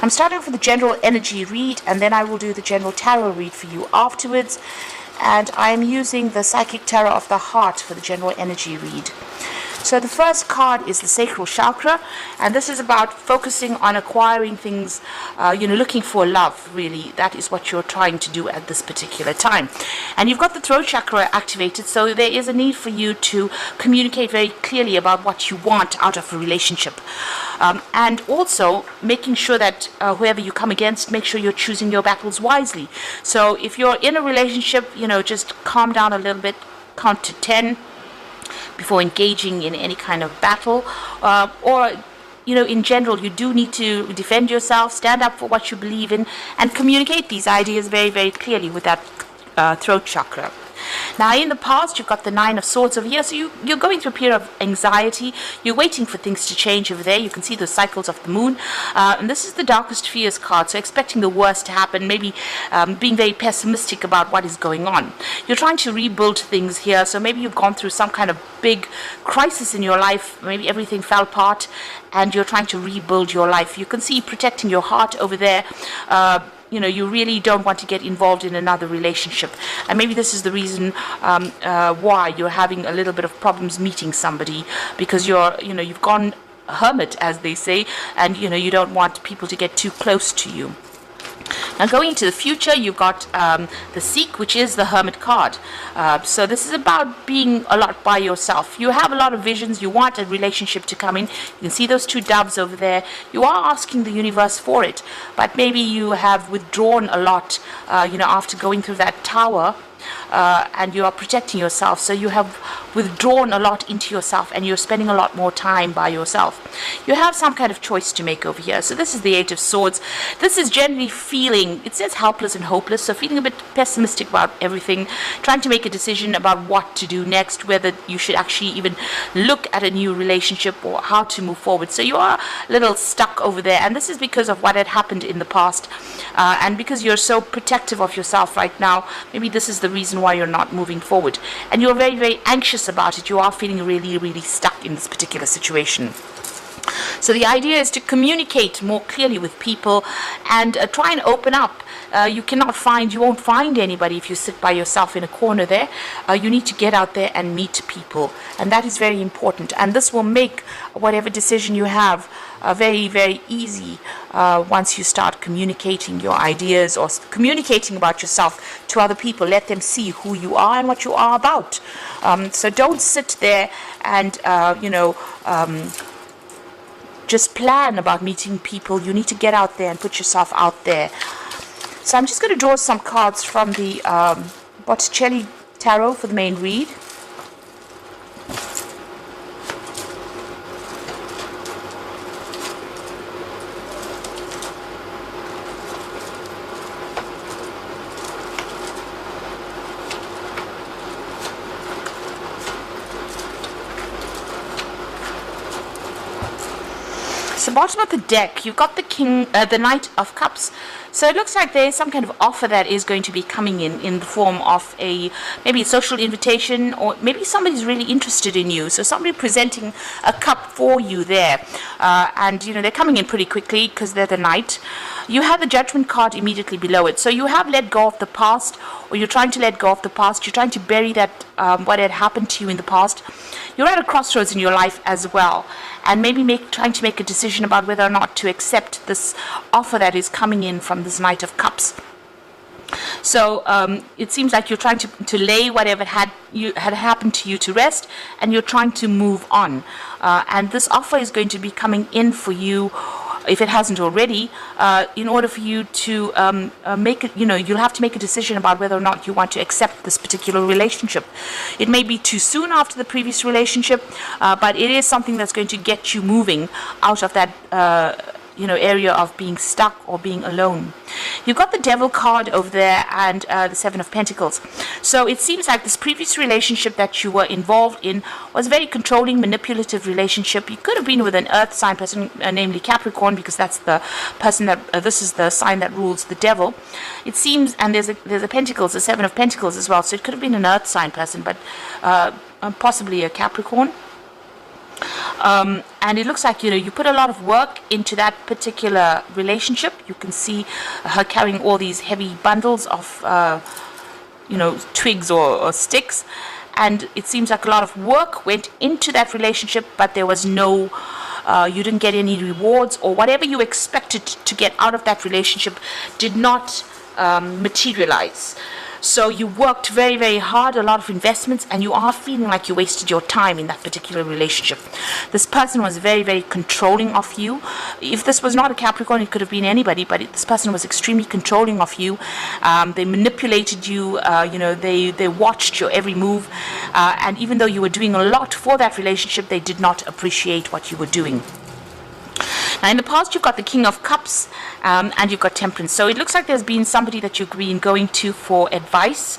I'm starting off with the general energy read, and then I will do the general tarot read for you afterwards. And I'm using the Psychic Tarot of the Heart for the general energy read. So the first card is the sacral chakra, and this is about focusing on acquiring things, looking for love, really. That is what you're trying to do at this particular time. And you've got the throat chakra activated, so there is a need for you to communicate very clearly about what you want out of a relationship. And also making sure that whoever you come against, make sure you're choosing your battles wisely. So if you're in a relationship, just calm down a little bit, count to 10 before engaging in any kind of battle, or in general, you do need to defend yourself, stand up for what you believe in, and communicate these ideas very, very clearly with that throat chakra. Now, in the past, you've got the Nine of Swords over here, so you're going through a period of anxiety. You're waiting for things to change over there. You can see the cycles of the moon. And this is the Darkest Fears card, so expecting the worst to happen, maybe being very pessimistic about what is going on. You're trying to rebuild things here, so maybe you've gone through some kind of big crisis in your life. Maybe everything fell apart, and you're trying to rebuild your life. You can see protecting your heart over there. You really don't want to get involved in another relationship. And maybe this is the reason why you're having a little bit of problems meeting somebody, because you've gone hermit, as they say, and, you don't want people to get too close to you. Now, going into the future, you've got the Seek, which is the Hermit card. So this is about being a lot by yourself. You have a lot of visions. You want a relationship to come in. You can see those two doves over there. You are asking the universe for it, but maybe you have withdrawn a lot, after going through that tower. And you are protecting yourself, so you have withdrawn a lot into yourself, and you're spending a lot more time by yourself. You have some kind of choice to make over here. So this is the Eight of Swords. This is generally feeling, it says helpless and hopeless, so feeling a bit pessimistic about everything, trying to make a decision about what to do next, whether you should actually even look at a new relationship or how to move forward. So you are a little stuck over there, and this is because of what had happened in the past, and because you're so protective of yourself right now. Maybe this is the reason why you're not moving forward, and you're very, very anxious about it. You are feeling really, really stuck in this particular situation. So the idea is to communicate more clearly with people and try and open up. You won't find anybody if you sit by yourself in a corner there. You need to get out there and meet people, and that is very important. And this will make whatever decision you have very, very easy once you start communicating your ideas or communicating about yourself to other people. Let them see who you are and what you are about. So don't sit there and, just plan about meeting people. You need to get out there and put yourself out there. So I'm just going to draw some cards from the Botticelli Tarot for the main read. So bottom of the deck, you've got the Knight of Cups. So it looks like there is some kind of offer that is going to be coming in the form of maybe a social invitation, or maybe somebody's really interested in you. So somebody presenting a cup for you there. And, they're coming in pretty quickly because they're the Knight. You have the Judgment card immediately below it. So you have let go of the past, or you're trying to let go of the past. You're trying to bury that, what had happened to you in the past. You're at a crossroads in your life as well, and maybe trying to make a decision about whether or not to accept this offer that is coming in from this Knight of Cups. So it seems like you're trying to lay whatever had happened to you to rest, and you're trying to move on. And this offer is going to be coming in for you, if it hasn't already, in order for you to make it, you'll have to make a decision about whether or not you want to accept this particular relationship. It may be too soon after the previous relationship, but it is something that's going to get you moving out of that area of being stuck or being alone. You've got the Devil card over there, and the Seven of Pentacles. So it seems like this previous relationship that you were involved in was a very controlling, manipulative relationship. You could have been with an earth sign person, namely Capricorn, because that's the person that this is the sign that rules the devil. It seems, and there's a Pentacles, the Seven of Pentacles as well. So it could have been an earth sign person, but possibly a Capricorn. And it looks like, you put a lot of work into that particular relationship. You can see her carrying all these heavy bundles of, twigs or sticks. And it seems like a lot of work went into that relationship, but there was you didn't get any rewards, or whatever you expected to get out of that relationship did not materialize. So you worked very, very hard, a lot of investments, and you are feeling like you wasted your time in that particular relationship. This person was very, very controlling of you. If this was not a Capricorn, it could have been anybody, but this person was extremely controlling of you. They manipulated you, they watched your every move, and even though you were doing a lot for that relationship, they did not appreciate what you were doing. Now, in the past, you've got the King of Cups and you've got Temperance. So it looks like there's been somebody that you've been going to for advice,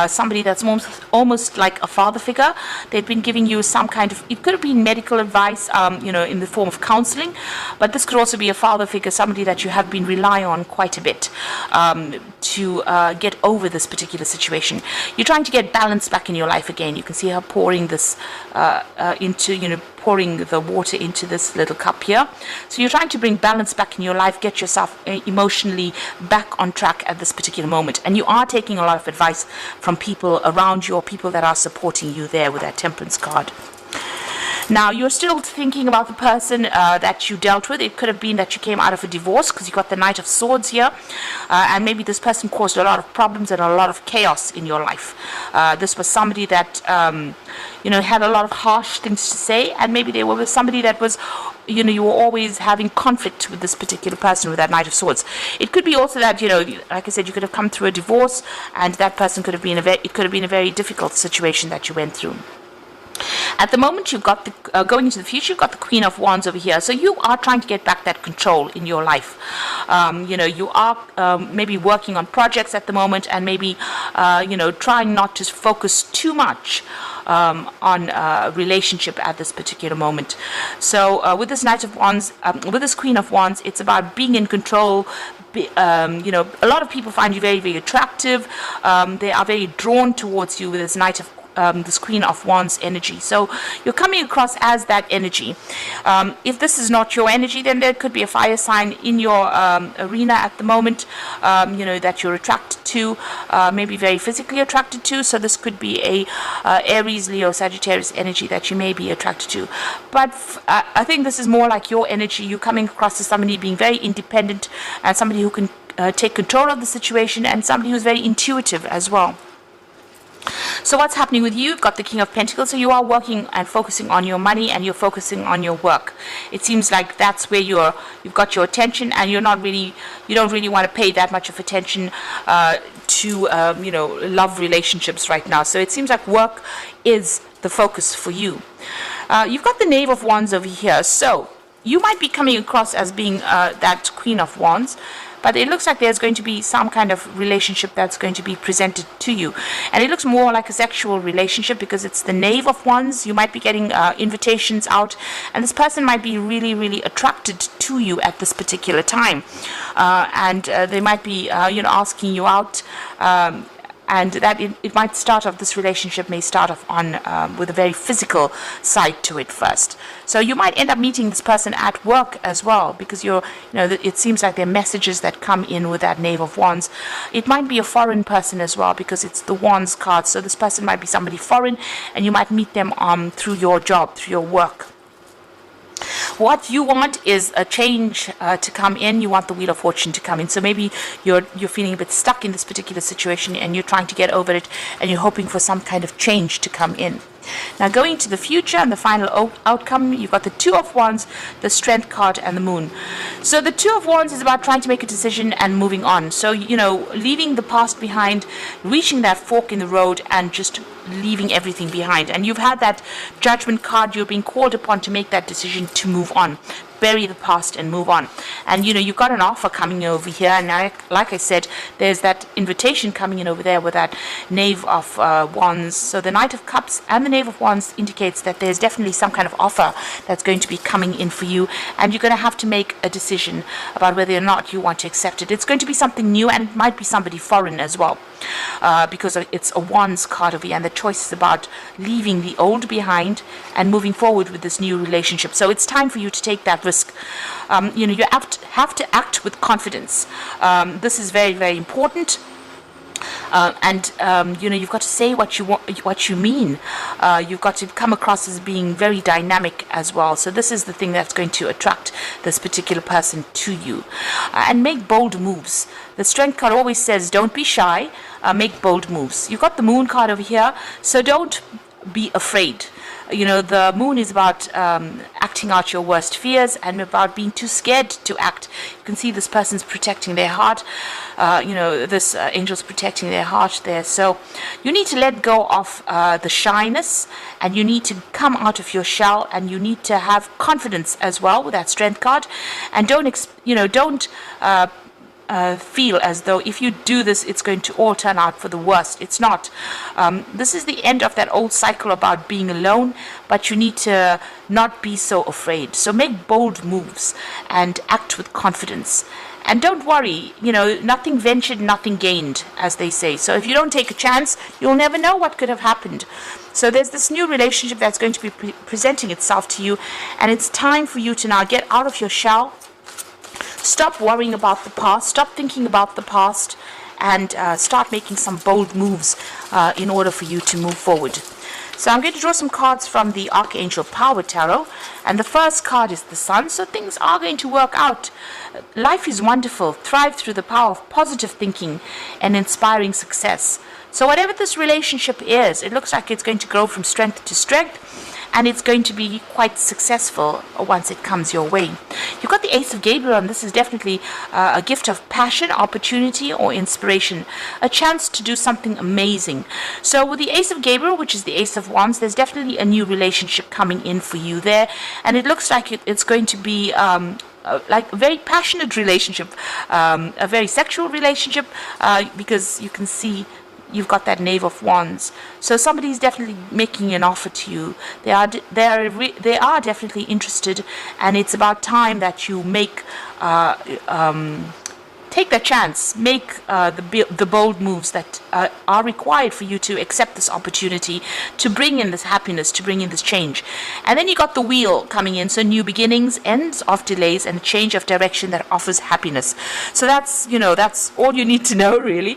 somebody that's almost like a father figure. They've been giving you some kind of, it could have been medical advice, in the form of counseling, but this could also be a father figure, somebody that you have been relying on quite a bit to get over this particular situation. You're trying to get balance back in your life again. You can see her pouring this pouring the water into this little cup here. So you're trying to bring balance back in your life, get yourself emotionally back on track at this particular moment. And you are taking a lot of advice from people around you, or people that are supporting you there with that Temperance card. Now, you're still thinking about the person that you dealt with. It could have been that you came out of a divorce, because you got the Knight of Swords here. And maybe this person caused a lot of problems and a lot of chaos in your life. This was somebody that, had a lot of harsh things to say. And maybe they were with somebody that was, you were always having conflict with this particular person with that Knight of Swords. It could be also that, like I said, you could have come through a divorce, and that person could have been it could have been a very difficult situation that you went through. At the moment, you've got going into the future, you've got the Queen of Wands over here. So you are trying to get back that control in your life. You are maybe working on projects at the moment, and maybe, trying not to focus too much on a relationship at this particular moment. So with this Knight of Wands, with this Queen of Wands, it's about being in control. A lot of people find you very, very attractive. They are very drawn towards you with this this Queen of Wands energy. So you're coming across as that energy. If this is not your energy, then there could be a fire sign in your arena at the moment, that you're attracted to, maybe very physically attracted to. So this could be a Aries, Leo, Sagittarius energy that you may be attracted to. But I think this is more like your energy. You're coming across as somebody being very independent, and somebody who can take control of the situation, and somebody who's very intuitive as well. So what's happening with you? You've got the King of Pentacles, so you are working and focusing on your money, and you're focusing on your work. It seems like that's where you've got your attention, and you don't really want to pay that much of attention to love relationships right now. So it seems like work is the focus for you. You've got the Knave of Wands over here, so you might be coming across as being that Queen of Wands, but it looks like there's going to be some kind of relationship that's going to be presented to you. And it looks more like a sexual relationship, because it's the Knave of Wands. You might be getting invitations out, and this person might be really, really attracted to you at this particular time. And they might be, asking you out. And that it might start off, this relationship may start off with a very physical side to it first. So you might end up meeting this person at work as well, because it seems like there are messages that come in with that Knave of Wands. It might be a foreign person as well, because it's the Wands card. So this person might be somebody foreign, and you might meet them through your job, through your work. What you want is a change to come in. You want the Wheel of Fortune to come in. So maybe you're feeling a bit stuck in this particular situation, and you're trying to get over it, and you're hoping for some kind of change to come in. Now, going to the future and the final outcome, you've got the Two of Wands, the Strength card, and the Moon. So the Two of Wands is about trying to make a decision and moving on. So, leaving the past behind, reaching that fork in the road, and just leaving everything behind. And you've had that Judgment card. You're being called upon to make that decision to move on. bury the past and move on. And you've got an offer coming over here, and like I said, there's that invitation coming in over there with that Knave of Wands. So the Knight of Cups and the Knave of Wands indicates that there's definitely some kind of offer that's going to be coming in for you, and you're going to have to make a decision about whether or not you want to accept it. It's going to be something new, and it might be somebody foreign as well, because it's a Wands card over here, and the choice is about leaving the old behind and moving forward with this new relationship. So it's time for you to take that risk. You have to act with confidence. This is very, very important. You've got to say what you mean. You've got to come across as being very dynamic as well. So this is the thing that's going to attract this particular person to you. And make bold moves. The Strength card always says, don't be shy, make bold moves. You've got the Moon card over here, so don't be afraid. The Moon is about acting out your worst fears and about being too scared to act. You can see this person's protecting their heart. This angel's protecting their heart there. So you need to let go of the shyness, and you need to come out of your shell, and you need to have confidence as well with that Strength card. And don't feel as though if you do this, it's going to all turn out for the worst. It's not. This is the end of that old cycle about being alone, but you need to not be so afraid. So make bold moves and act with confidence. And don't worry, nothing ventured, nothing gained, as they say. So if you don't take a chance, you'll never know what could have happened. So there's this new relationship that's going to be presenting itself to you, and it's time for you to now get out of your shell. Stop worrying about the past, stop thinking about the past, and start making some bold moves in order for you to move forward. So I'm going to draw some cards from the Archangel Power Tarot, and the first card is the Sun. So things are going to work out. Life is wonderful. Thrive through the power of positive thinking and inspiring success. So whatever this relationship is, it looks like it's going to grow from strength to strength, and it's going to be quite successful once it comes your way. You've got the Ace of Gabriel, and this is definitely a gift of passion, opportunity, or inspiration, a chance to do something amazing. So with the Ace of Gabriel, which is the Ace of Wands, there's definitely a new relationship coming in for you there, and it looks like it's going to be like a very passionate relationship, a very sexual relationship, because you can see you've got that Knave of Wands. So somebody's definitely making an offer to you. They are definitely interested, and it's about time that you make take that chance, make the bold moves that are required for you to accept this opportunity, to bring in this happiness, to bring in this change. And then you got the Wheel coming in, so new beginnings, ends of delays, and a change of direction that offers happiness. So that's all you need to know, really.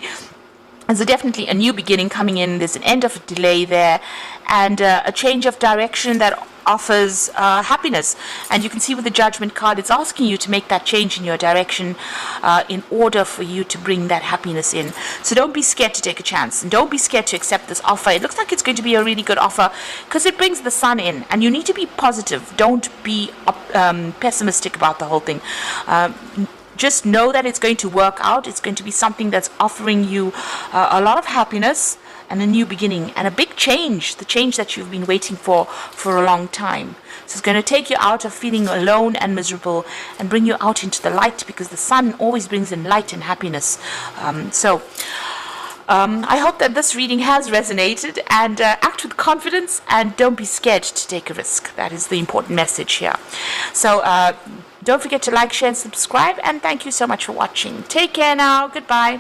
There's definitely a new beginning coming in. There's an end of a delay there, and a change of direction that offers happiness. And you can see with the Judgment card, it's asking you to make that change in your direction in order for you to bring that happiness in. So don't be scared to take a chance, and don't be scared to accept this offer. It looks like it's going to be a really good offer because it brings the Sun in, and you need to be positive. Don't be pessimistic about the whole thing. Just know that it's going to work out. It's going to be something that's offering you a lot of happiness and a new beginning and a big change, the change that you've been waiting for a long time. So it's going to take you out of feeling alone and miserable and bring you out into the light, because the Sun always brings in light and happiness. I hope that this reading has resonated, and act with confidence and don't be scared to take a risk. That is the important message here. So don't forget to like, share, and subscribe, and thank you so much for watching. Take care now. Goodbye.